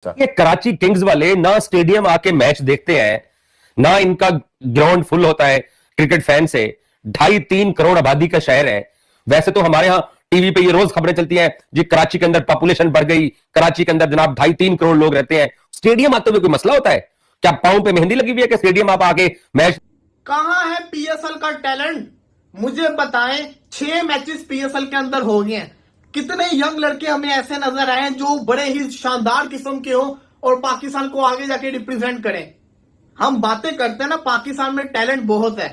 ये कराची किंग्स वाले ना स्टेडियम आके मैच देखते हैं, ना इनका ग्राउंड फुल होता है क्रिकेट फैन से। 2.5-3 करोड़ आबादी का शहर है। वैसे तो हमारे यहां टीवी पे ये रोज खबरें चलती हैं जी कराची के अंदर पॉपुलेशन बढ़ गई, कराची के अंदर जनाब 2.5-3 करोड़ लोग रहते हैं। स्टेडियम आते हुए कोई मसला होता है क्या? पांव पे मेहंदी लगी हुई है कि स्टेडियम आप आके मैच? कहां है पीएसएल का टैलेंट? मुझे बताएं। 6 मैचेस पीएसएल के अंदर हो गए हैं। कितने यंग लड़के हमें ऐसे नजर आए जो बड़े ही शानदार किस्म के हो और पाकिस्तान को आगे जाके रिप्रेजेंट करें। हम बातें करते हैं ना, पाकिस्तान में टैलेंट बहुत है।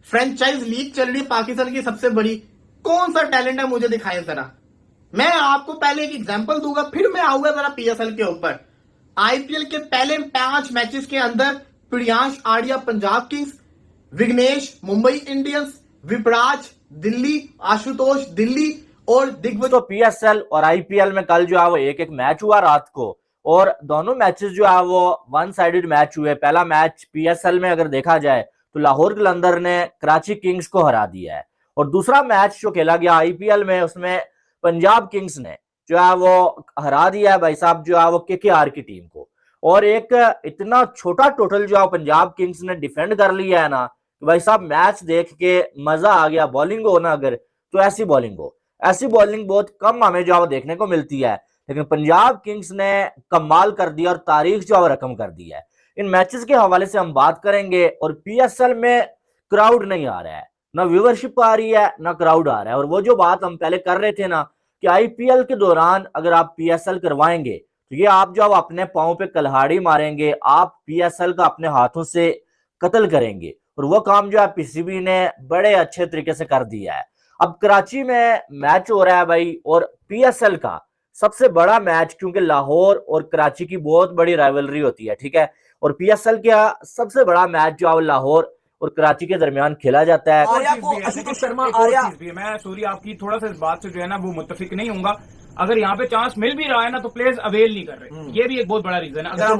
फ्रेंचाइज लीग चल रही पाकिस्तान की सबसे बड़ी। कौन सा टैलेंट है मुझे दिखाएं जरा। मैं आपको पहले एक एग्जांपल दूंगा, फिर मैं आऊंगा जरा पीएसएल के ऊपर। आईपीएल के पहले 5 मैचेस के अंदर प्रियांश आर्या पंजाब किंग्स, विघ्नेश मुंबई इंडियंस, विपराज दिल्ली, आशुतोष दिल्ली और दिग्विजय। तो पीएसएल और आईपीएल में कल जो है वो एक मैच हुआ रात को, और दोनों मैचेस जो है वो वन साइडेड मैच हुए। पहला मैच पीएसएल में अगर देखा जाए तो लाहौर कलंदर ने कराची किंग्स को हरा दिया है, और दूसरा मैच जो खेला गया आईपीएल में उसमें पंजाब किंग्स ने जो है वो हरा दिया है भाई साहब जो है वो केकेआर की टीम को। और एक इतना छोटा टोटल जो है पंजाब किंग्स ने डिफेंड कर लिया है ना कि भाई साहब मैच देख के मजा आ गया। बॉलिंग हो ना अगर तो ऐसी बॉलिंग बहुत कम हमें जो है देखने को मिलती है, लेकिन पंजाब किंग्स ने कमाल कर दिया और तारीख जो है रकम कर दी है। इन मैचेस के हवाले से हम बात करेंगे। और पीएसएल में क्राउड नहीं आ रहा है, ना व्यूअरशिप आ रही है, ना क्राउड आ रहा है। और वो जो बात हम पहले कर रहे थे ना कि आईपीएल के दौरान अगर आप पीएसएल करवाएंगे तो ये आप जो अपने पांव पे कल्हाड़ी मारेंगे, आप पीएसएल का अपने हाथों से कत्ल करेंगे। और वो काम जो है पीसीबी ने बड़े अच्छे तरीके से कर दिया है। अब कराची में मैच हो रहा है भाई, और पीएसएल का सबसे बड़ा मैच, क्योंकि लाहौर और कराची की बहुत बड़ी राइवलरी होती है, ठीक है। और पीएसएल का सबसे बड़ा मैच जो है लाहौर और कराची के दरमियान खेला जाता है। आशुतोष शर्मा मैं सॉरी आपकी थोड़ा सा इस बात से जो है ना वो मुत्तफिक नहीं होऊंगा। अगर यहाँ पे चांस मिल भी रहा है ना तो प्लेयर्स अवेल नहीं कर रहे, ये भी एक बहुत बड़ा रीजन है। अगर आप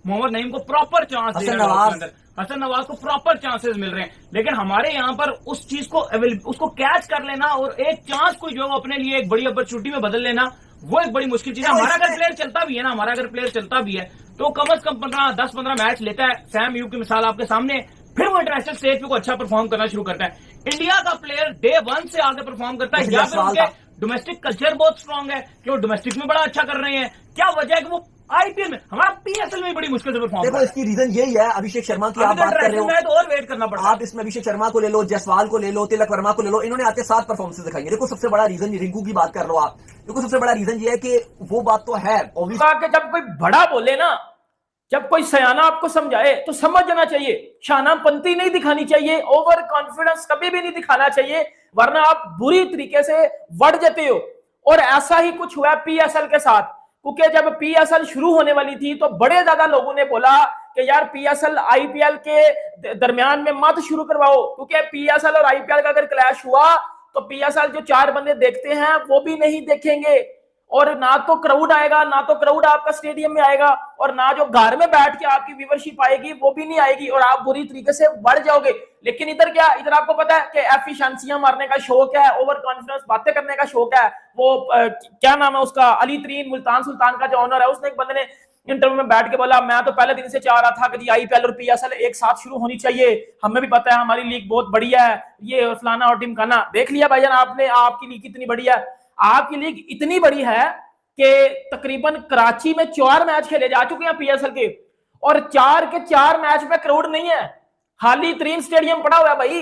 मोहम्मद नईम को प्रॉपर चांस दे रहे हैं, हसन नवाज को प्रॉपर चांसेस मिल रहे हैं, लेकिन हमारे यहाँ पर उस चीज को उसको कैच कर लेना और एक चांस को जो अपने लिए एक बड़ी अपॉर्चुनिटी में बदल लेना, वो एक बड़ी मुश्किल चीज है। हमारा अगर प्लेयर चलता भी है तो कम से कम 10-15 मैच लेता है। सैम यू की मिसाल आपके सामने, फिर वो इंटरनेशनल स्टेज पे को अच्छा परफॉर्म करना शुरू करता है। इंडिया का प्लेयर डे 1 से आगे परफॉर्म करता है, या फिर उनके डोमेस्टिक कल्चर बहुत स्ट्रांग है कि वो डोमेस्टिक में बड़ा अच्छा कर रहे हैं। क्या वजह है कि वो आईपीएल में, हमारा पीएसएल में बड़ी मुश्किल से परफॉर्म। देखो इसकी रीजन यही है, अभिषेक शर्मा की आप बात कर रहे हो तो और वेट करना पड़ता है। आप इसमें अभिषेक शर्मा को ले लो, जायसवाल को ले लो, तिलक वर्मा को ले लो, इन्होंने आते 7 परफॉर्मेंस दिखाई है। देखो सबसे बड़ा रीजन, रिंकू की बात कर लो आप, देखो सबसे बड़ा रीजन ये है कि वो बात तो है जब कोई बड़ा बोले ना, जब कोई सयाना आपको समझाए तो समझ जाना चाहिए। शानापंती नहीं दिखानी चाहिए, ओवर कॉन्फिडेंस कभी भी नहीं दिखाना चाहिए, वरना आप बुरी तरीके से बढ़ जाते हो। और ऐसा ही कुछ हुआ पीएसएल के साथ, क्योंकि जब पीएसएल शुरू होने वाली थी तो बड़े ज्यादा लोगों ने बोला कि यार पीएसएल आईपीएल के दरमियान में मत शुरू करवाओ, क्योंकि पीएसएल और आईपीएल का अगर क्लैश हुआ तो पीएसएल जो 4 बंदे देखते हैं वो भी नहीं देखेंगे, और ना तो क्राउड आएगा, ना तो क्राउड आपका स्टेडियम में आएगा, और ना जो घर में बैठ के आपकी व्यूअरशिप आएगी वो भी नहीं आएगी, और आप बुरी तरीके से बढ़ जाओगे। लेकिन इधर क्या, इधर आपको पता है कि एफिशिएंसियां मारने का शौक है, ओवर कॉन्फिडेंस बातें करने का शौक है। वो क्या नाम है उसका, अली तरीन मुल्तान सुल्तान का जो ऑनर है, उसने एक बंदे ने इंटरव्यू में बैठ के बोला मैं तो पहले दिन से चाह रहा था कि जी आईपीएल और पीएसएल एक साथ शुरू होनी चाहिए, हमें भी पता है हमारी लीग बहुत बढ़िया है, ये फलाना और टिमकाना। देख लिया भाईजान आपने, आपकी लीग कितनी बढ़िया है। आपकी लीग इतनी बड़ी है कि तकरीबन कराची में 4 मैच खेले जा चुके हैं पीएसएल के, और 4 के 4 मैच में क्राउड नहीं है, खाली 3 स्टेडियम पड़ा हुआ है भाई।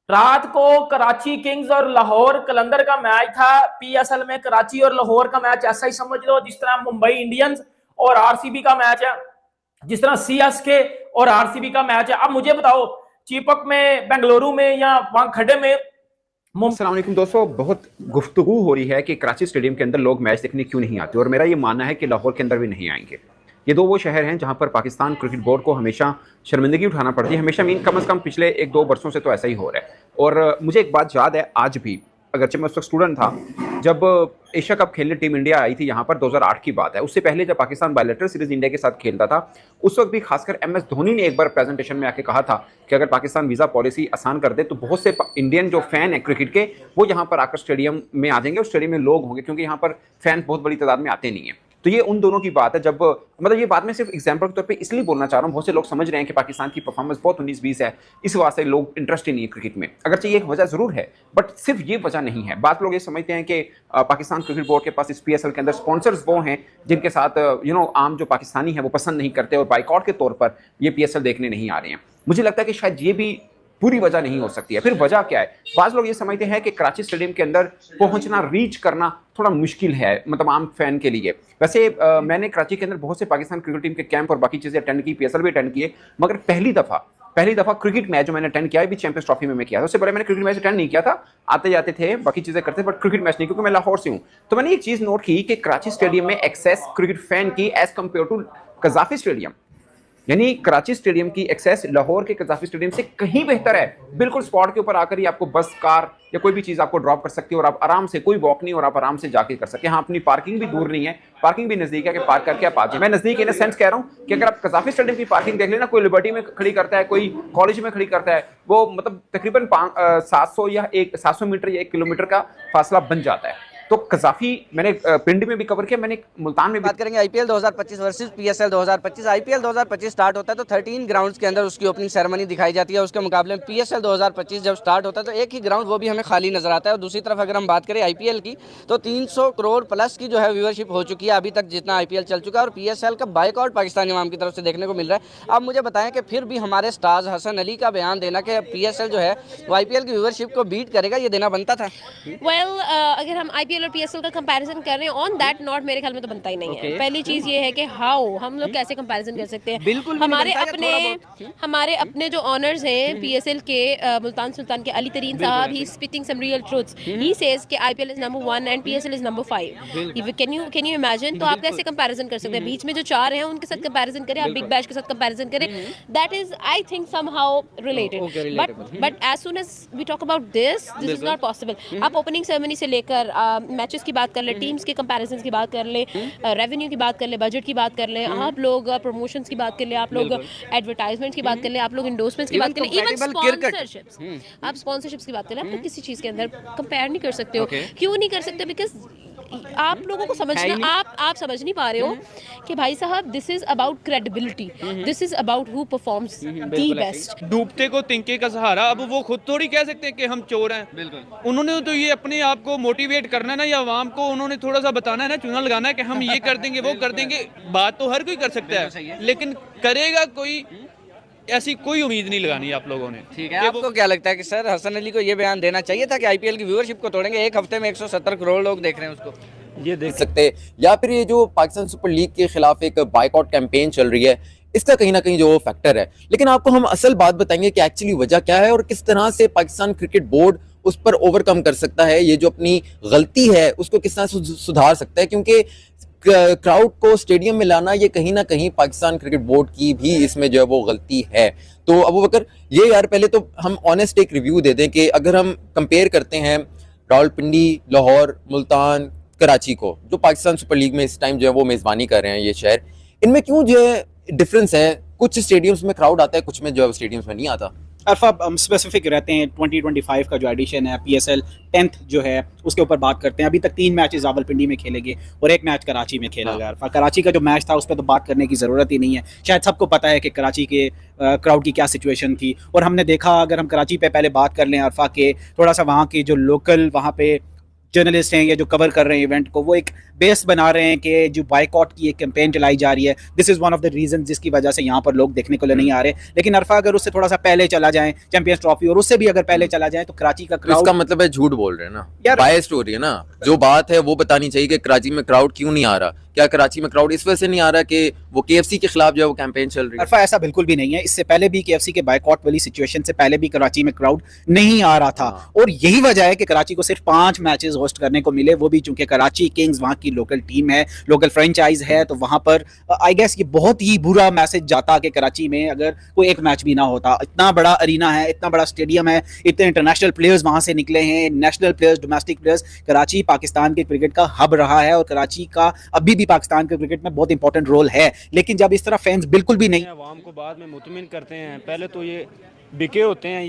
रात को कराची किंग्स और लाहौर कलंदर का मैच था। पीएसएल में कराची और लाहौर का मैच ऐसा ही समझ लो जिस तरह मुंबई इंडियंस और आरसीबी का मैच है, जिस तरह सीएसके और आरसीबी का मैच है। अब मुझे बताओ, चीपक में, बेंगलुरु में, या वहां खड्डे में। अस्सलाम वालेकुम दोस्तों, बहुत गुफ्तगू हो रही है कि कराची स्टेडियम के अंदर लोग मैच देखने क्यों नहीं आते, और मेरा ये मानना है कि लाहौर के अंदर भी नहीं आएंगे। ये 2 वो शहर हैं जहां पर पाकिस्तान क्रिकेट बोर्ड को हमेशा शर्मिंदगी उठाना पड़ती है, हमेशा मीन कम से कम पिछले 1-2 वर्षों से तो ऐसा ही हो रहा है। और मुझे एक बात याद है आज भी, अगरचे मैं उस वक्त स्टूडेंट था, जब एशिया कप खेलने टीम इंडिया आई थी यहाँ पर, 2008 की बात है। उससे पहले जब पाकिस्तान बायलैटरल सीरीज इंडिया के साथ खेलता था, उस वक्त भी खासकर एमएस धोनी ने एक बार प्रेजेंटेशन में आके कहा था कि अगर पाकिस्तान वीज़ा पॉलिसी आसान कर दे तो बहुत से इंडियन जो फैन है क्रिकेट के, वो यहाँ पर आकर स्टेडियम में आ जाएंगे और स्टेडियम में लोग होंगे, क्योंकि यहाँ पर फैन बहुत बड़ी तादाद में आते नहीं हैं। तो तो ये उन दोनों की बात है। जब मतलब ये बात मैं सिर्फ एग्जांपल के तौर पे इसलिए बोलना चाह रहा हूँ, बहुत से लोग समझ रहे हैं कि पाकिस्तान की परफॉर्मेंस बहुत 19-20 है, इस वास्ते लोग इंटरेस्ट ही नहीं है क्रिकेट में। अगरचे ये एक वजह जरूर है, बट सिर्फ ये वजह नहीं है। बात लोग ये समझते हैं कि पाकिस्तान क्रिकेट बोर्ड के पास इस PSL के अंदर स्पॉन्सर्स वो हैं जिनके साथ आम जो पाकिस्तानी है वो पसंद नहीं करते और बाइकआउट के तौर पर ये PSL देखने नहीं आ रहे हैं। मुझे लगता है कि शायद ये भी पूरी वजह नहीं हो सकती है। फिर वजह क्या है? बाज़ लोग ये समझते हैं कि कराची स्टेडियम के अंदर पहुंचना, रीच करना थोड़ा मुश्किल है, मतलब आम फैन के लिए। वैसे मैंने कराची के अंदर बहुत से पाकिस्तान क्रिकेट टीम के कैंप और बाकी चीज़ें अटेंड की, PSL भी अटेंड किए, मगर पहली दफ़ा क्रिकेट मैच जो मैंने अटेंड किया है भी चैंपियंस ट्रॉफी में मैं किया था। उससे पहले मैंने क्रिकेट मैच अटेंड नहीं किया था, आते जाते थे, बाकी चीज़ें करते, बट क्रिकेट मैच नहीं, क्योंकि मैं लाहौर से हूँ। तो मैंने एक चीज़ नोट की कि कराची स्टेडियम में एक्सेस क्रिकेट फैन की as compare to Gaddafi stadium, यानी कराची स्टेडियम की एक्सेस लाहौर के कज़ाफी स्टेडियम से कहीं बेहतर है। बिल्कुल स्पॉट के ऊपर आकर ही आपको बस, कार या कोई भी चीज़ आपको ड्रॉप कर सकती है और आप आराम से, कोई वॉक नहीं और आप आराम से जाके कर सकते हैं। हाँ, अपनी पार्किंग भी दूर नहीं है, पार्किंग भी नज़दीक है कि पार्क करके आप आ जाए। मैं नज़दीक इन सेंस कह रहा हूँ कि अगर आप कज़ाफी स्टेडियम की पार्किंग देख लेना, कोई लिबर्टी में खड़ी करता है, कोई कॉलेज में खड़ी करता है, वो मतलब तकरीबन 700 मीटर या 1 किलोमीटर का फासला बन जाता है। तो कज़ाफी मैंने पिंड में भी कवर किया, मैंने मुल्तान में भी। बात करेंगे IPL 2025 versus PSL 2025। IPL 2025 start होता है तो 13 ग्राउंड्स के अंदर उसकी ओपनिंग सेरेमनी दिखाई जाती है। उसके मुकाबले में PSL 2025 जब स्टार्ट होता है तो एक ही ग्राउंड, वो भी हमें खाली नजर आता है। और दूसरी तरफ अगर हम बात करें IPL की, तो 300 करोड़ प्लस की जो है व्यूअरशिप हो चुकी है अभी तक जितना IPL चल चुका है। और PSL का बाइकआउट पाकिस्तानी अवाम की तरफ से देखने को मिल रहा है। अब मुझे बताएं कि फिर भी हमारे स्टार्स हसन अली का बयान देना कि PSL जो है वो IPL की व्यूअरशिप को बीट करेगा, ये देना बनता था। अगर हम IPL और PSL का कंपैरिजन कर रहे हैं ऑन दैट नॉट, मेरे ख्याल में तो बनता ही नहीं है। पहली चीज ये है कि हाउ हम लोग कैसे कंपैरिजन कर सकते हैं। बिल्कुल हमारे अपने जो ऑनर्स हैं PSL के, मुल्तान सुल्तान के अली तरीन साहब, he speaking some real truths. He says कि IPL is number 1 and PSL is number 5। Can you imagine? तो आप कैसे कंपैरिजन कर सकते हैं? बीच में जो 4 हैं उनके साथ कंपैरिजन करें, आप बिग बैश के साथ कंपैरिजन करें, that is I think somehow related. But as soon as we talk about this is not possible. आप ओपनिंग सेरेमनी से लेकर मैचेस की बात कर ले, टीम्स के कंपैरिजन की बात कर ले, रेवेन्यू की बात कर ले, बजट की बात कर ले, आप लोग प्रमोशंस की बात कर ले, आप लोग एडवर्टाइजमेंट्स की बात कर ले, आप लोग इंडोर्समेंट्स की बात कर ले, इवन स्पॉन्सरशिप्स, आप स्पॉन्सरशिप्स की बात कर ले, आप किसी चीज के अंदर कंपेयर नहीं कर सकते हो। क्यों नहीं कर सकते? बिकॉज आप लोगों को समझना, आप समझ नहीं पा रहे हो कि भाई साहब, this is about credibility, this is about who performs the best. डूबते को तिनके का सहारा। अब वो खुद थोड़ी कह सकते हैं कि हम चोर हैं। बिल्कुल, उन्होंने तो ये अपने आप को मोटिवेट करना है ना, या आवाम को उन्होंने थोड़ा सा बताना है ना, चुना लगाना है कि हम ये कर देंगे, वो कर देंगे। बात तो हर कोई कर सकता है, लेकिन करेगा कोई, ऐसी कोई उम्मीद नहीं लगानी आप लोगों ने। ठीक है, आपको क्या लगता है कि सर हसन अली को ये बयान देना चाहिए था कि IPL की व्यूअरशिप को तोड़ेंगे? एक हफ्ते में 170 करोड़ लोग देख रहे हैं उसको, ये देख सकते हैं। या फिर ये जो पाकिस्तान सुपर लीग के खिलाफ एक बाइकआउट कैंपेन चल रही है, इसका कहीं ना कहीं जो फैक्टर है। लेकिन आपको हम असल बात बताएंगे कि एक्चुअली वजह क्या है और किस तरह से पाकिस्तान क्रिकेट बोर्ड उस पर ओवरकम कर सकता है। ये जो अपनी गलती है उसको किस तरह से सुधार सकता है, क्योंकि क्राउड को स्टेडियम में लाना ये कहीं ना कहीं पाकिस्तान क्रिकेट बोर्ड की भी इसमें जो है वो गलती है। तो अबू बकर, ये यार पहले तो हम ऑनेस्ट एक रिव्यू दे दें कि अगर हम कंपेयर करते हैं रावलपिंडी, लाहौर, मुल्तान, कराची को, जो पाकिस्तान सुपर लीग में इस टाइम जो है वो मेजबानी कर रहे हैं ये शहर, इनमें क्यों जो है डिफरेंस है? कुछ स्टेडियम्स में क्राउड आता है, कुछ में जो है स्टेडियम्स में नहीं आता। अरफा, हम स्पेसिफिक रहते हैं 2025 का जो एडिशन है PSL 10th जो है उसके ऊपर बात करते हैं। अभी तक 3 मैचेस रावलपिंडी में खेले गए और 1 मैच कराची में खेला गया। अरफा, कराची का जो मैच था उस पर तो बात करने की ज़रूरत ही नहीं है। शायद सबको पता है कि कराची के क्राउड की क्या सिचुएशन थी। और हमने देखा, अगर हम कराची पे पहले बात कर लें अरफा, के थोड़ा सा वहाँ के जो लोकल वहाँ पे जर्नलिस्ट हैं या जो कवर कर रहे हैं इवेंट को, वो एक बेस बना रहे हैं कि जो बाइकआउट की एक कैंपेन चलाई जा रही है, this is one of the reason जिसकी वजह से यहाँ पर लोग देखने को नहीं आ रहे। लेकिन अरफा, अगर उससे थोड़ा सा पहले चला जाए, चैंपियंस ट्रॉफी और उससे भी अगर पहले चला जाए, तो कराची का क्राउड, इसका मतलब है झूठ बोल रहे हैं ना यार, बायस्ड हो रही है ना। जो बात है वो बतानी चाहिए कि कराची में क्राउड क्यों नहीं आ रहा। क्या कराची में क्राउड इस वजह से नहीं आ रहा कि वो KFC के खिलाफ जो है वो कैंपेन चल रही है? अरफा, ऐसा बिल्कुल भी नहीं है। इससे पहले भी KFC के बाइकआउट वाली सिचुएशन से पहले भी कराची में क्राउड नहीं आ रहा था। और यही वजह है कि कराची को सिर्फ 5 मैचेस होस्ट करने को मिले, वो भी चूंकि कराची किंग्स वहाँ की लोकल टीम है, लोकल फ्रेंचाइज है। तो वहाँ पर आई गेस ये बहुत ही बुरा मैसेज जाता कि कराची में अगर कोई एक मैच भी ना होता। इतना बड़ा अरीना है, इतना बड़ा स्टेडियम है, इतने इंटरनेशनल प्लेयर्स वहाँ से निकले हैं, national players, domestic players. Karachi Pakistan के क्रिकेट का हब रहा है और कराची का अभी भी पाकिस्तान के क्रिकेट में बहुत इंपॉर्टेंट रोल है, लेकिन जब इस तरह फैंस बिल्कुल भी नहीं आवाम को बाद में मुतमिन करते हैं। पहले तो ये बिके होते हैं,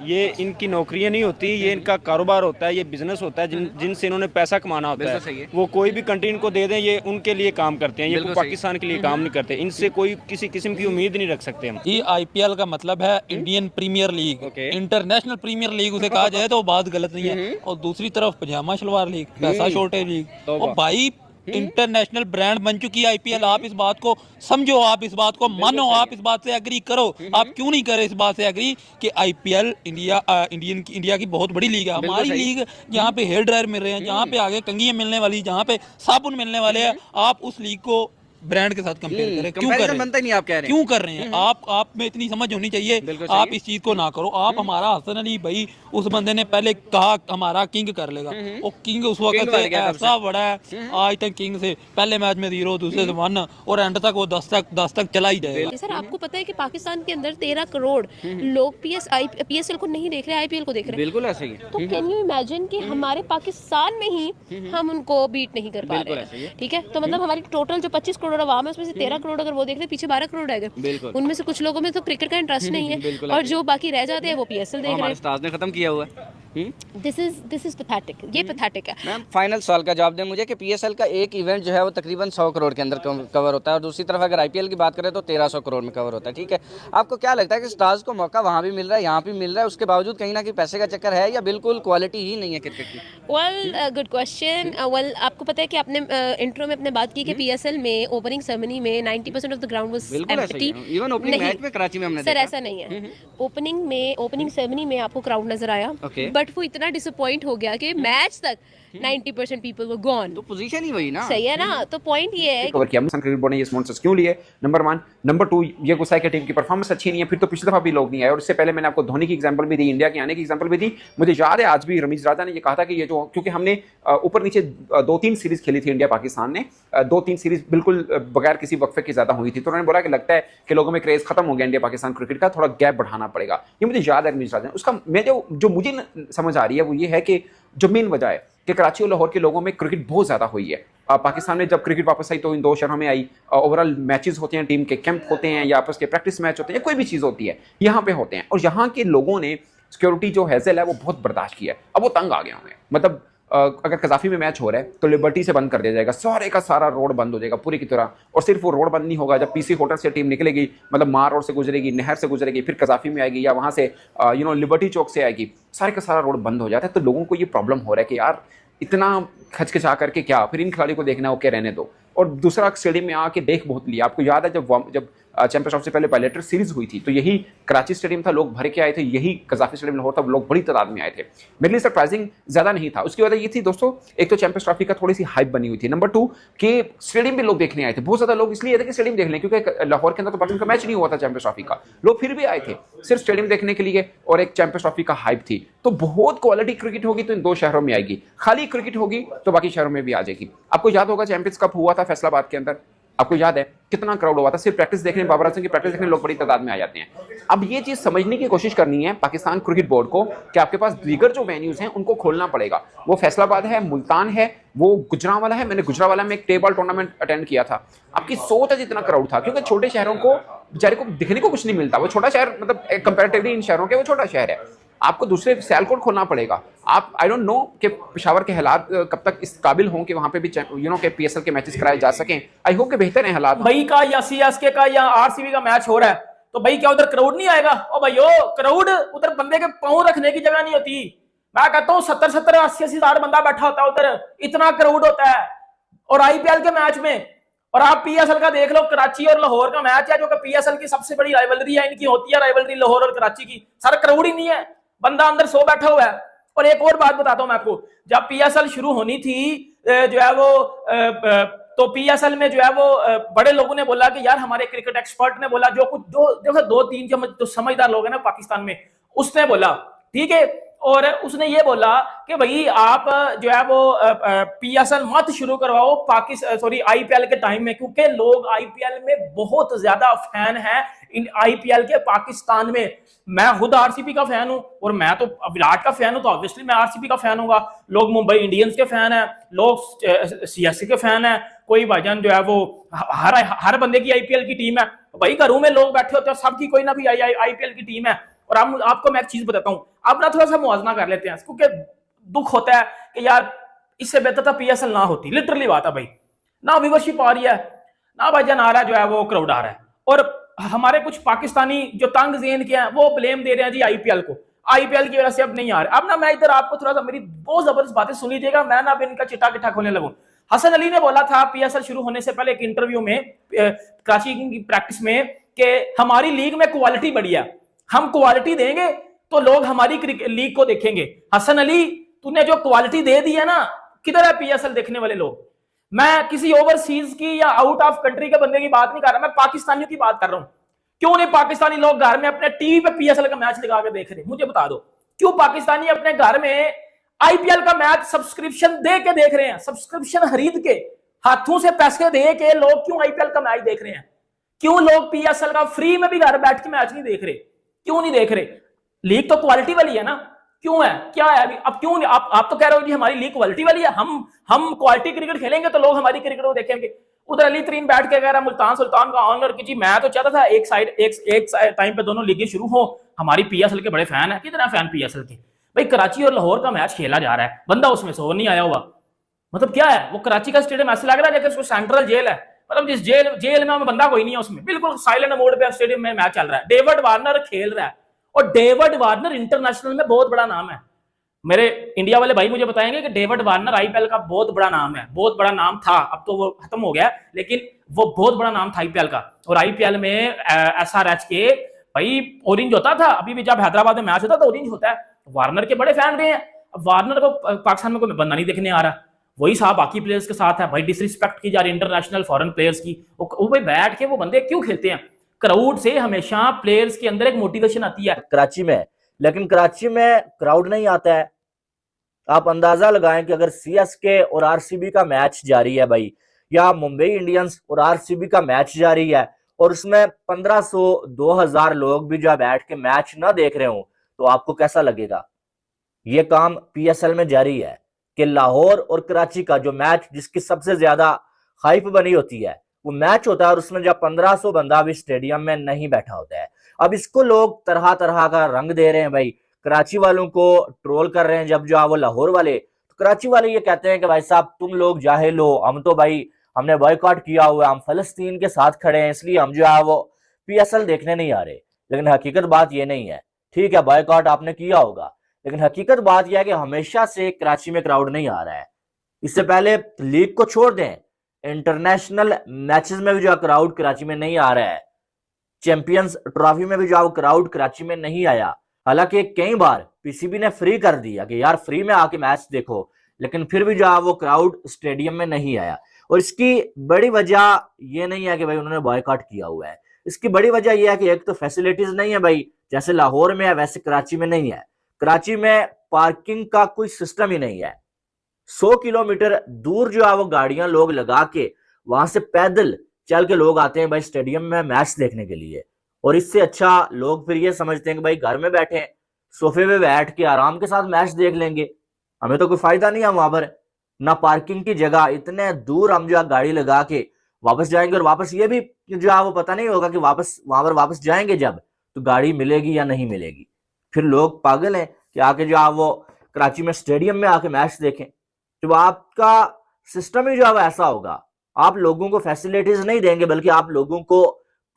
ये इनकी नौकरियां नहीं होती, ये इनका कारोबार होता है, ये बिजनेस होता है जिनसे इन्होंने पैसा कमाना होता है। वो कोई भी कंट्री इनको दे दें, ये उनके लिए काम करते हैं, ये कोई पाकिस्तान के लिए काम नहीं करते। इनसे कोई किसी किस्म की उम्मीद नहीं रख सकते हम। ये IPL का मतलब है Indian Premier League, International Premier League उसे कहा जाए तो बात गलत नहीं है। और दूसरी तरफ पजामा शलवार लीग, पैसा शॉर्टेज लीग, और भाई इंटरनेशनल ब्रांड बन चुकी है IPL। आप इस बात को समझो, आप इस बात को मानो, आप इस बात से एग्री करो। आप क्यों नहीं करे इस बात से एग्री कि IPL इंडिया की बहुत बड़ी लीग है, हमारी लीग, जहाँ पे हेयर ड्रायर मिल रहे हैं, जहाँ पे आगे कंघियां मिलने वाली, जहाँ पे साबुन मिलने वाले हैं, आप उस लीग को ब्रांड के साथ कंपेयर करें। क्यों कर रहे हैं? बनता ही नहीं, आप कह रहे हैं। क्यों कर रहे हैं? आप में इतनी समझ होनी चाहिए, आप इस चीज को ना करो। आप हमारा हसन अली भाई, उस बंदे ने पहले कहा हमारा किंग कर लेगा, और किंग उस वक्त से ऐसा बड़ा है, आज तक किंग से पहले मैच में 0, दूसरे से 1, और एंड तक वो 10 तक चला ही जाएगा। सर आपको पता है कि पाकिस्तान के अंदर 13 करोड़ लोग PSL को नहीं देख रहे, IPL को देख रहे हैं। बिल्कुल ऐसे ही। तो कैन यू इमेजिन कि हमारे पाकिस्तान में ही हम उनको बीट नहीं कर पा रहे हैं, ठीक है? तो मतलब हमारी टोटल जो 25 करोड़ आवाम है, उसमें से 13 करोड़ अगर वो देख रहे, पीछे 12 करोड़ है, उनमें से कुछ लोगों में तो क्रिकेट का इंटरेस्ट नहीं है, और जो बाकी रह जाते हैं वो PSL देख रहे हैं। स्टार्स ने खत्म किया हुआ है। दिस इज पैथेटिक, ये पैथेटिक है। मैम फाइनल सवाल का जवाब दें मुझे कि PSL का एक इवेंट जो है वो तकरीबन 100 करोड़ के अंदर कवर होता है, और दूसरी तरफ अगर IPL की बात करें तो 1300 करोड़ में कवर होता है, ठीक है? आपको क्या लगता है कि स्टार्स को मौका वहाँ भी मिल रहा है, यहाँ भी मिल रहा है, उसके बावजूद कहीं ना कहीं पैसे का चक्कर है, या बिल्कुल क्वालिटी ही नहीं है क्रिकेट की? Well good question. वेल आपको पता है कि आपने इंट्रो में अपने बात की कि PSL में ओपनिंग सेरेमनी में 90% of the ground was empty. Even opening match में कराची में हमने सर ऐसा नहीं है। ओपनिंग सेरेमनी में आपको क्राउड नजर आया, बट वो इतना डिसअपॉइंट हो गया कि मैच तक 90% पीपल वर गॉन। तो पोजीशन ही वही ना, सही है ना? तो पॉइंट ये है कवर किया पाकिस्तान क्रिकेट बोर्ड ने ये स्पॉन्सर्स क्यों लिए, नंबर 1। नंबर 2, ये गुस्सा है कि टीम की परफॉर्मेंस अच्छी नहीं है, फिर तो पिछली दफा भी लोग नहीं आए, और इससे पहले मैंने आपको धोनी की एग्जांपल भी दी, इंडिया के आने की एग्जांपल भी दी। मुझे याद है आज भी रमीज राजा ने ये कहा था कि ये जो, क्योंकि हमने ऊपर नीचे 2-3 सीरीज खेली थी इंडिया पाकिस्तान ने, 2-3 सीरीज बिल्कुल बगैर किसी वक्फे के ज्यादा हुई थी, तो उन्होंने बोला कि लगता है कि लोगों में क्रेज खत्म हो गया इंडिया पाकिस्तान क्रिकेट का, थोड़ा गैप बढ़ाना पड़ेगा। ये मुझे याद है रमीज राजा ने। उसका मैं जो मुझे समझ आ रही है वो ये है कि जो मेन वजह है कि कराची और लाहौर के लोगों में क्रिकेट बहुत ज़्यादा हुई है। पाकिस्तान में जब क्रिकेट वापस आई तो इन 2 शहरों में आई। ओवरऑल मैचेस होते हैं, टीम के कैंप होते हैं, या आपस के प्रैक्टिस मैच होते हैं, या कोई भी चीज़ होती है, यहाँ पे होते हैं। और यहाँ के लोगों ने सिक्योरिटी जो हैजल है वो बहुत बर्दाश्त किया है। अब वो तंग आ गए होंगे, मतलब अगर कजाफी में मैच हो रहा है तो लिबर्टी से बंद कर दिया जाएगा, सारे का सारा रोड बंद हो जाएगा पूरी की तरह। और सिर्फ वो रोड बंद नहीं होगा, जब PC होटल से टीम निकलेगी, मतलब मार रोड से गुजरेगी, नहर से गुजरेगी, फिर कजाफी में आएगी, या वहाँ से लिबर्टी चौक से आएगी, सारे का सारा रोड बंद हो जाता है। तो लोगों को ये प्रॉब्लम हो रहा है कि यार इतना खचखचा करके क्या, फिर इन खिलाड़ियों को देखना ओके रहने दो। और दूसरा, स्टेडियम में आके देख बहुत लिया। आपको याद है जब चैंपियंस ट्रॉफी से पहले बायलैटरल सीरीज हुई थी तो यही कराची स्टेडियम था, लोग भर के आए थे, यही कजाफी स्टेडियम लाहौर था, लोग बड़ी तादाद में आए थे। मेरे लिए सरप्राइजिंग ज्यादा नहीं था। उसकी वजह ये थी दोस्तों, एक तो चैंपियंस ट्रॉफी का थोड़ी सी हाइप बनी हुई थी, नंबर 2 कि स्टेडियम भी लोग देखने आए थे, बहुत ज्यादा लोग इसलिए थे कि स्टेडियम देख लें, क्योंकि लाहौर के अंदर तो पाकिस्तान का मैच नहीं हुआ था चैंपियंस ट्रॉफी का, लोग फिर भी आए थे सिर्फ स्टेडियम देखने के लिए, और एक चैंपियंस ट्रॉफी का हाइप थी। तो बहुत क्वालिटी क्रिकेट होगी तो इन 2 शहरों में आएगी, खाली क्रिकेट होगी तो बाकी शहरों में भी आ जाएगी। आपको याद होगा चैंपियंस कप हुआ था फैसलाबाद के अंदर, आपको याद है कितना क्राउड हुआ था, सिर्फ प्रैक्टिस देखने, बाबर आजम की प्रैक्टिस देखने लोग बड़ी तादाद में आ जाते हैं। अब ये चीज समझने की कोशिश करनी है पाकिस्तान क्रिकेट बोर्ड को कि आपके पास दीगर जो वेन्यूज हैं उनको खोलना पड़ेगा। वो फैसलाबाद है, मुल्तान है, वो गुजरांवाला है। मैंने गुजरांवाला में एक टेबल टूर्नामेंट अटेंड किया था। आपकी सोच है जितना क्राउड था, क्योंकि छोटे शहरों को बेचारे को दिखने को कुछ नहीं मिलता, वो छोटा शहर, मतलब कंपैरेटिवली इन शहरों के वो छोटा शहर है। आपको दूसरे सियालकोट खोलना पड़ेगा। आप आई डोंट नो कि पेशावर के हालात कब तक इस काबिल हों कि वहां पे भी के PSL के मैचेस कराए जा सकें। आई होप कि बेहतर है हालात। भाई का या CSK का या RCB का मैच हो रहा है तो भाई क्या उधर क्राउड नहीं आएगा? ओ भाइयों, क्राउड उधर बंदे के पांव रखने की जगह नहीं होती। मैं कहता हूँ 70-70, 80-80 हजार बंदा बैठा होता है उधर, इतना क्राउड होता है। और IPL के मैच में, और आप PSL का देख लो, कराची और लाहौर का मैच है जो कि PSL की सबसे बड़ी राइवलरी है, इनकी होती है राइवलरी लाहौर और कराची की, सारा क्राउड ही नहीं है, बंदा अंदर सो बैठा हुआ है। और एक और बात बताता हूं मैं आपको, जब PSL शुरू होनी थी जो है वो तो PSL में जो है वो बड़े लोगों ने बोला कि यार, हमारे क्रिकेट एक्सपर्ट ने बोला, जो कुछ 2-3 जो समझदार लोग हैं ना पाकिस्तान में, उसने बोला ठीक है और उसने ये बोला कि भाई आप जो है वो पीएसएल मत शुरू करवाओ आईपीएल के टाइम में, क्योंकि लोग आईपीएल में बहुत ज्यादा फैन हैं इन आईपीएल के पाकिस्तान में। मैं खुद आरसीबी का फैन हूं और मैं तो विराट का फैन हूं, तो ऑब्वियसली मैं आरसीबी का फैन होगा। लोग मुंबई इंडियंस के फैन हैं, लोग सीएसके के फैन हैं, कोई भाईजान जो है वो हर बंदे की आईपीएल की टीम है। भाई घरों में लोग बैठे होते हैं, सबकी कोई ना कोई आईपीएल की टीम है। और आपको मैं एक चीज बताता हूं, अब ना थोड़ा सा मुआवजा कर लेते हैं, क्योंकि दुख होता है कि यार इससे बेहतर था पीएसएल ना होती। लिटरली बात है भाई, ना व्यूअरशिप आ रही है, ना भाईजान आ रहा है जो है वो क्राउड आ रहा है। और हमारे कुछ पाकिस्तानी जो तंग ज़हन के हैं वो ब्लेम दे रहे हैं जी आईपीएल को, आईपीएल की वजह से अब नहीं आ रहे। अब ना मैं इधर आपको थोड़ा सा मेरी बहुत जबरदस्त बातें सुन लीजिएगा, मैं ना अब इनका चिट्टा किट्ठा खोलने लगूं। हसन अली ने बोला था पीएसएल शुरू होने से पहले एक इंटरव्यू में कराची की प्रैक्टिस में कि हमारी लीग में क्वालिटी बढ़िया, हम क्वालिटी देंगे तो लोग हमारी लीग को देखेंगे। हसन अली तूने जो क्वालिटी दे दी है ना, किधर है पीएसएल देखने वाले लोग? मैं किसी ओवरसीज की या आउट ऑफ कंट्री के बंदे की बात नहीं कर रहा, मैं पाकिस्तानियों की बात कर रहा हूं। क्यों नहीं पाकिस्तानी लोग घर में अपने टीवी पे पीएसएल का मैच लगा के देख रहे? मुझे बता दो, क्यों पाकिस्तानी अपने घर में आईपीएल का मैच सब्सक्रिप्शन दे के देख रहे हैं? सब्सक्रिप्शन खरीद के, हाथों से पैसे दे के लोग क्यों आईपीएल का मैच देख रहे हैं? क्यों लोग पीएसएल का फ्री में भी घर बैठ के मैच नहीं देख रहे? क्यों नहीं देख रहे? लीग तो क्वालिटी वाली है ना, क्यों है? क्या है अभी? अब क्यों नहीं? आप तो कह रहे हो जी हमारी लीग क्वालिटी वाली है, हम क्वालिटी क्रिकेट खेलेंगे तो लोग हमारी क्रिकेट को देखेंगे। उधर अली तरीन बैठ के कह रहा मुल्तान सुल्तान का ऑनर कि जी मैं तो चाहता था एक टाइम पे दोनों लीगें शुरू हो, हमारी पीएसएल के बड़े फैन है। कितना फैन पीएसएल के? भाई कराची और लाहौर का मैच खेला जा रहा है, बंदा उसमें से और नहीं आया हुआ, मतलब क्या है? वो कराची का स्टेडियम ऐसा लग रहा है जैसे उसको सेंट्रल जेल है, मतलब जिस जेल में बंदा कोई नहीं है उसमें, बिल्कुल साइलेंट मोड पे स्टेडियम में मैच चल रहा है। डेविड वार्नर खेल रहा है, और डेविड वार्नर इंटरनेशनल में बहुत बड़ा नाम है। मेरे इंडिया वाले भाई मुझे बताएंगे कि डेविड वार्नर आईपीएल का बहुत बड़ा नाम है, बहुत बड़ा नाम था, अब तो वो खत्म हो गया, लेकिन वो बहुत बड़ा नाम था आईपीएल का। और आईपीएल में एसआरएच के भाई ऑरेंज होता था, अभी भी जब हैदराबाद में मैच होता तो ऑरेंज होता है। वार्नर के बड़े फैन रहे हैं। अब वार्नर को पाकिस्तान में कोई बंदा नहीं देखने आ रहा, वही साहब बाकी प्लेयर्स के साथ है। भाई डिसरिस्पेक्ट की जा रही इंटरनेशनल फॉरेन प्लेयर्स की, वो भाई बैठ के वो बंदे क्यों खेलते हैं? क्राउड से हमेशा प्लेयर्स के अंदर एक मोटिवेशन आती है कराची में, लेकिन कराची में क्राउड नहीं आता है। आप अंदाजा लगाएं कि अगर सीएसके और आरसीबी का मैच जारी है भाई, या मुंबई इंडियंस और आरसीबी का मैच जारी है, और उसमें 1500-2000 लोग भी जो बैठ के मैच ना देख रहे हो, तो आपको कैसा लगेगा? ये काम पीएसएल में जारी है कि लाहौर और कराची का जो मैच जिसकी सबसे ज्यादा हाइप बनी होती है वो मैच होता है, और उसमें जब 1500 बंदा भी स्टेडियम में नहीं बैठा होता है। अब इसको लोग तरह तरह का रंग दे रहे हैं भाई, कराची वालों को ट्रोल कर रहे हैं। जब जो वो लाहौर वाले, तो कराची वाले ये कहते हैं कि भाई साहब तुम लोग जाहिल हो, हम तो भाई हमने बॉयकॉट किया हुआ है, हम फलस्तीन के साथ खड़े हैं, इसलिए हम जो है वो पीएसएल देखने नहीं आ रहे। लेकिन हकीकत बात ये नहीं है। ठीक है बॉयकॉट आपने किया होगा, लेकिन हकीकत बात यह है कि हमेशा से कराची में क्राउड नहीं आ रहा है। इससे पहले लीग को छोड़ दें, इंटरनेशनल मैचेस में भी जो क्राउड कराची में नहीं आ रहा है। चैंपियंस ट्रॉफी में भी जो क्राउड कराची में नहीं आया। हालांकि कई बार पीसीबी ने फ्री कर दिया कि यार फ्री में आके मैच देखो, लेकिन फिर भी जो वो क्राउड स्टेडियम में नहीं आया। और इसकी बड़ी वजह ये नहीं है कि भाई उन्होंने बॉयकॉट किया हुआ है, इसकी बड़ी वजह यह है कि एक तो फैसिलिटीज नहीं है भाई, जैसे लाहौर में है वैसे कराची में नहीं है। कराची में पार्किंग का कोई सिस्टम ही नहीं है। 100 किलोमीटर दूर जो है वो गाड़ियां लोग लगा के वहां से पैदल चल के लोग आते हैं भाई स्टेडियम में मैच देखने के लिए। और इससे अच्छा लोग फिर ये समझते हैं कि भाई घर में बैठे सोफे पे बैठ के आराम के साथ मैच देख लेंगे, हमें तो कोई फायदा नहीं है वहां पर, ना पार्किंग की जगह, इतने दूर हम जो है गाड़ी लगा के वापस जाएंगे, और वापस ये भी जो है वो पता नहीं होगा कि वापस वहां पर वापस जाएंगे जब तो गाड़ी मिलेगी या नहीं मिलेगी। फिर लोग पागल हैं कि आके जो है वो कराची में स्टेडियम में आके मैच देखें। तो आपका सिस्टम ही जो है ऐसा होगा, आप लोगों को फैसिलिटीज नहीं देंगे बल्कि आप लोगों को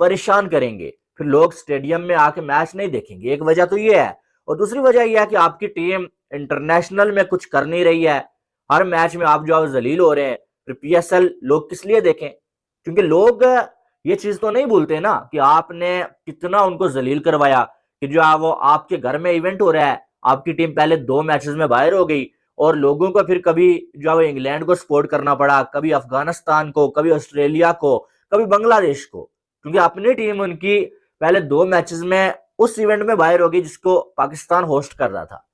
परेशान करेंगे, फिर लोग स्टेडियम में आके मैच नहीं देखेंगे। एक वजह तो ये है, और दूसरी वजह यह है कि आपकी टीम इंटरनेशनल में कुछ कर नहीं रही है, हर मैच में आप जो है जलील हो रहे हैं। फिर पीएसएल लोग किस लिए देखें? क्योंकि लोग ये चीज तो नहीं भूलते ना कि आपने कितना उनको जलील करवाया, कि जो है वो आपके घर में इवेंट हो रहा है, आपकी टीम पहले 2 मैचेस में बाहर हो गई, और लोगों को फिर कभी जो है इंग्लैंड को सपोर्ट करना पड़ा, कभी अफगानिस्तान को, कभी ऑस्ट्रेलिया को, कभी बांग्लादेश को, क्योंकि अपनी टीम उनकी पहले 2 मैचेस में उस इवेंट में बाहर हो गई जिसको पाकिस्तान होस्ट कर रहा था।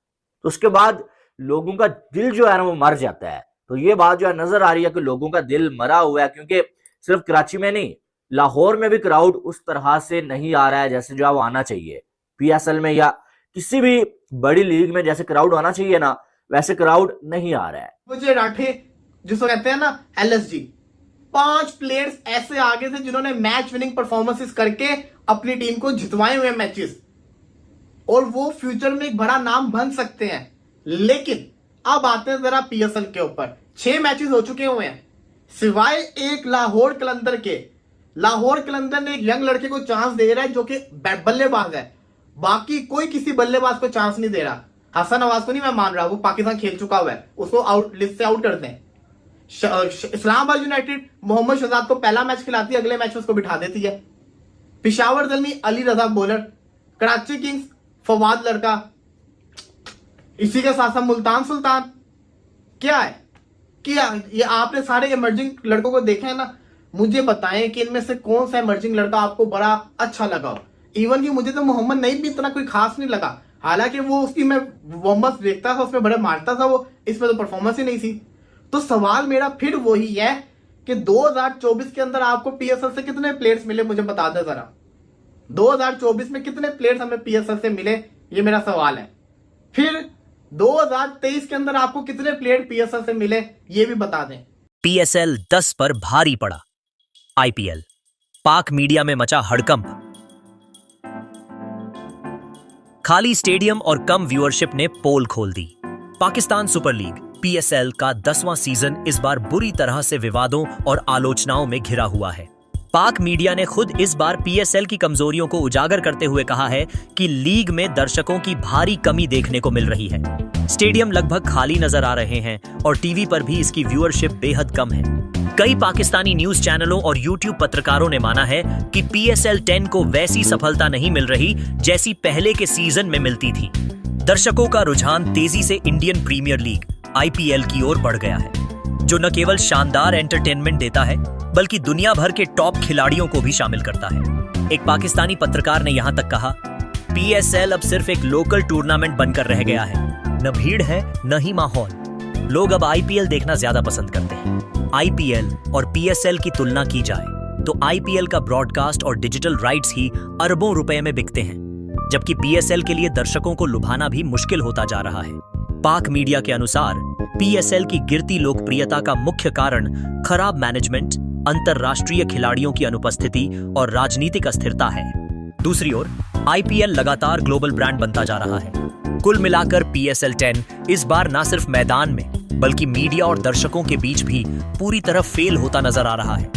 तो उसके बाद लोगों का दिल जो है ना वो मर जाता है। तो ये बात जो है नजर आ रही है कि लोगों का दिल मरा हुआ है, क्योंकि सिर्फ कराची में नहीं, लाहौर में भी क्राउड उस तरह से नहीं आ रहा है जैसे जो है वो आना चाहिए। पीएसएल में या किसी भी बड़ी लीग में जैसे क्राउड आना चाहिए ना, वैसे क्राउड नहीं आ रहा है। मुझे राठे जिसको कहते हैं ना LSG, 5 प्लेयर्स ऐसे आगे थे जिन्होंने मैच विनिंग परफॉर्मेंसेस करके अपनी टीम को जितवाए हुए मैचेस, और वो फ्यूचर में एक बड़ा नाम बन सकते हैं। लेकिन अब आते हैं जरा PSL के ऊपर। 6 मैचेस हो चुके हुए हैं, सिवाय एक लाहौर कलंदर के। लाहौर कलंदर ने एक यंग लड़के को चांस दे रहा है जो कि बल्लेबाज है, बाकी कोई किसी बल्लेबाज को चांस नहीं दे रहा। हसन नवाज को नहीं मैं मान रहा, वो पाकिस्तान खेल चुका हुआ है, उसको आउट लिस्ट से आउट कर दें। इस्लामाबाद यूनाइटेड मोहम्मद शहजाद को पहला मैच खिलाती है, अगले मैच में उसको बिठा देती है। पिशावर दल में अली रजा बॉलर, कराची किंग्स फवाद लड़का, इसी के साथ साथ मुल्तान सुल्तान। क्या है क्या ये आपने सारे इमर्जिंग लड़कों को देखा है ना, मुझे बताएं कि इनमें से कौन सा इमर्जिंग लड़का आपको बड़ा अच्छा लगा हो। इवन कि मुझे तो मोहम्मद नईम भी इतना कोई खास नहीं लगा, हालांकि वो उसकी मैं वार्म-अप देखता था, उसमें बड़े मारता था वो, इसमें तो परफॉर्मेंस ही नहीं थी। तो सवाल मेरा फिर वही है कि 2024 के अंदर आपको PSL से कितने प्लेयर्स मिले, मुझे बता दे जरा। 2024 में कितने प्लेयर्स हमें PSL से मिले, ये मेरा सवाल है। फिर 2023 के अंदर आपको कितने प्लेयर PSL से मिले, ये भी बता दें। PSL 10 पर भारी पड़ा। IPL पाक मीडिया में मचा हड़कंप। खाली स्टेडियम और कम व्यूअरशिप ने पोल खोल दी। पाकिस्तान सुपर लीग PSL का 10वां सीजन इस बार बुरी तरह से विवादों और आलोचनाओं में घिरा हुआ है। पाक मीडिया ने खुद इस बार PSL की कमजोरियों को उजागर करते हुए कहा है कि लीग में दर्शकों की भारी कमी देखने को मिल रही है। स्टेडियम लगभग खाली नजर आ रहे हैं और टीवी पर भी इसकी व्यूअरशिप बेहद कम है। कई पाकिस्तानी न्यूज चैनलों और YouTube पत्रकारों ने माना है कि PSL 10 को वैसी सफलता नहीं मिल रही जैसी पहले के सीजन में मिलती थी। दर्शकों का रुझान तेजी से इंडियन प्रीमियर लीग IPL की ओर बढ़ गया है, जो न केवल शानदार एंटरटेनमेंट देता है बल्कि दुनिया भर के टॉप खिलाड़ियों को भी शामिल करता है। एक पाकिस्तानी पत्रकार ने यहां तक कहा, PSL अब सिर्फ एक लोकल टूर्नामेंट बनकर रह गया है, न भीड़ है न ही माहौल। लोग अब IPL देखना ज्यादा पसंद करते हैं। IPL और PSL की तुलना की जाए तो IPL का ब्रॉडकास्ट और डिजिटल राइट्स ही अरबों रुपए में बिकते हैं, जबकि PSL के लिए दर्शकों को लुभाना भी मुश्किल होता जा रहा है। पाक मीडिया के अनुसार PSL की गिरती लोकप्रियता का मुख्य कारण खराब मैनेजमेंट, अंतरराष्ट्रीय खिलाड़ियों की अनुपस्थिति और राजनीतिक अस्थिरता है। दूसरी ओर IPL लगातार ग्लोबल ब्रांड बनता जा रहा है। कुल मिलाकर PSL 10 इस बार न सिर्फ मैदान में बल्कि मीडिया और दर्शकों के बीच भी पूरी तरह फेल होता नजर आ रहा है।